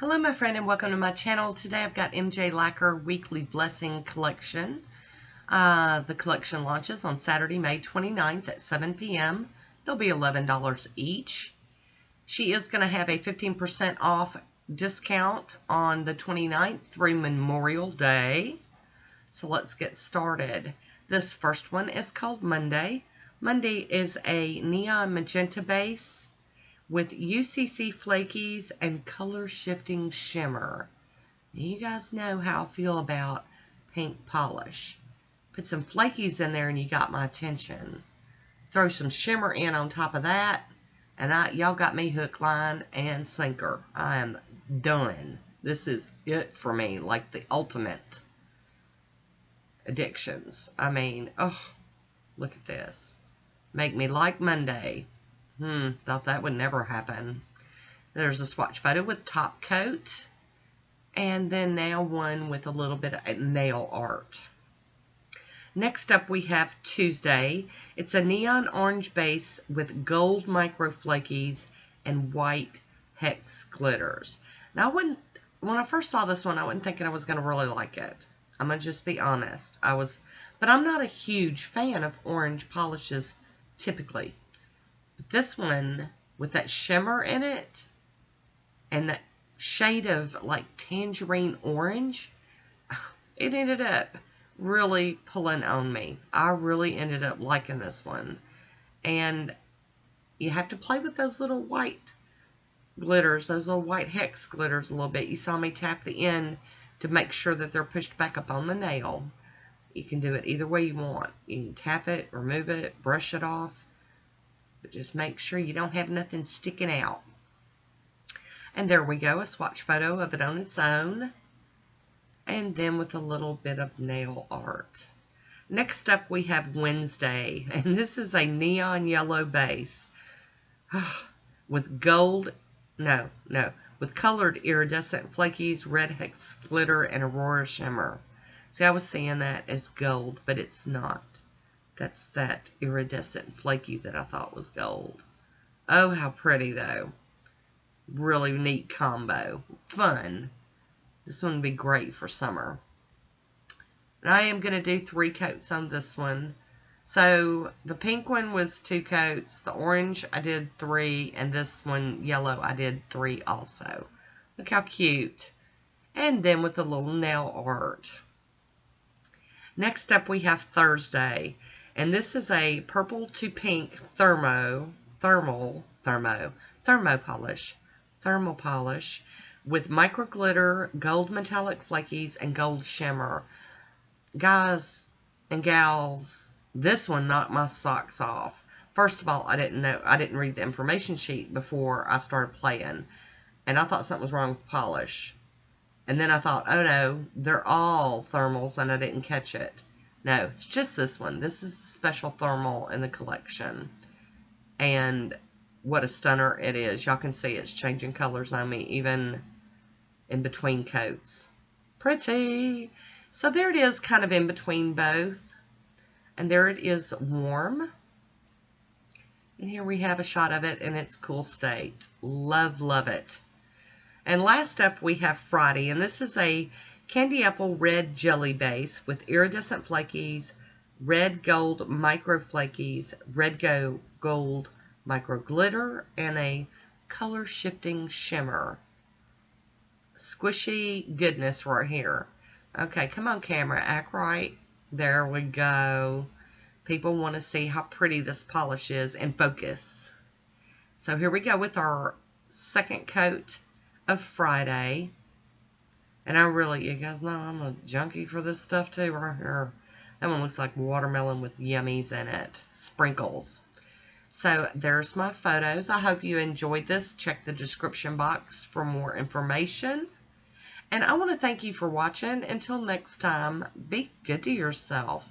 Hello my friend and welcome to my channel. Today I've got MJ Lacquer Weekly Blessing Collection. The collection launches on Saturday, May 29th at 7 p.m. They'll be $11 each. She is going to have a 15% off discount on the 29th through Memorial Day. So let's get started. This first one is called Monday. Monday is a neon magenta base with UCC flakies and color shifting shimmer. You guys know how I feel about pink polish. Put some flakies in there and you got my attention. Throw some shimmer in on top of that and y'all got me hook, line, and sinker. I am done. This is it for me, like the ultimate addictions. I mean, oh, look at this. Make me like Monday. Thought that would never happen. There's a swatch photo with top coat. And then now one with a little bit of nail art. Next up we have Tuesday. It's a neon orange base with gold micro flakies and white hex glitters. Now when I first saw this one, I wasn't thinking I was going to really like it. I'm going to just be honest. But I'm not a huge fan of orange polishes typically. But this one, with that shimmer in it, and that shade of like tangerine orange, it ended up really pulling on me. I really ended up liking this one. And you have to play with those little white glitters, those little white hex glitters a little bit. You saw me tap the end to make sure that they're pushed back up on the nail. You can do it either way you want. You can tap it, remove it, brush it off. But just make sure you don't have nothing sticking out. And there we go, a swatch photo of it on its own. And then with a little bit of nail art. Next up we have Wednesday. And this is a neon yellow base. With with colored iridescent flakies, red hex glitter, and aurora shimmer. See, I was saying that as gold, but it's not. That's that iridescent flaky that I thought was gold. Oh, how pretty, though. Really neat combo. Fun. This one would be great for summer. And I am going to do 3 coats on this one. So, the pink one was 2 coats. The orange, I did 3. And this one, yellow, I did 3 also. Look how cute. And then with a little nail art. Next up, we have Thursday. And this is a purple to pink thermal polish with micro glitter, gold metallic flakies, and gold shimmer. Guys and gals, this one knocked my socks off. First of all, I didn't read the information sheet before I started playing, and I thought something was wrong with the polish. And then I thought, oh no, they're all thermals, and I didn't catch it. No, it's just this one. This is the special thermal in the collection. And what a stunner it is. Y'all can see it's changing colors on me, even in between coats. Pretty. So there it is, kind of in between both. And there it is warm. And here we have a shot of it in its cool state. Love, love it. And last up we have Friday. And this is a candy apple red jelly base with iridescent flakies, red gold micro flakies, red gold micro glitter, and a color shifting shimmer. Squishy goodness right here. Okay, come on camera, act right. There we go. People want to see how pretty this polish is in focus. So here we go with our second coat of Friday. And you guys know I'm a junkie for this stuff too right here. That one looks like watermelon with yummies in it. Sprinkles. So there's my photos. I hope you enjoyed this. Check the description box for more information. And I want to thank you for watching. Until next time, be good to yourself.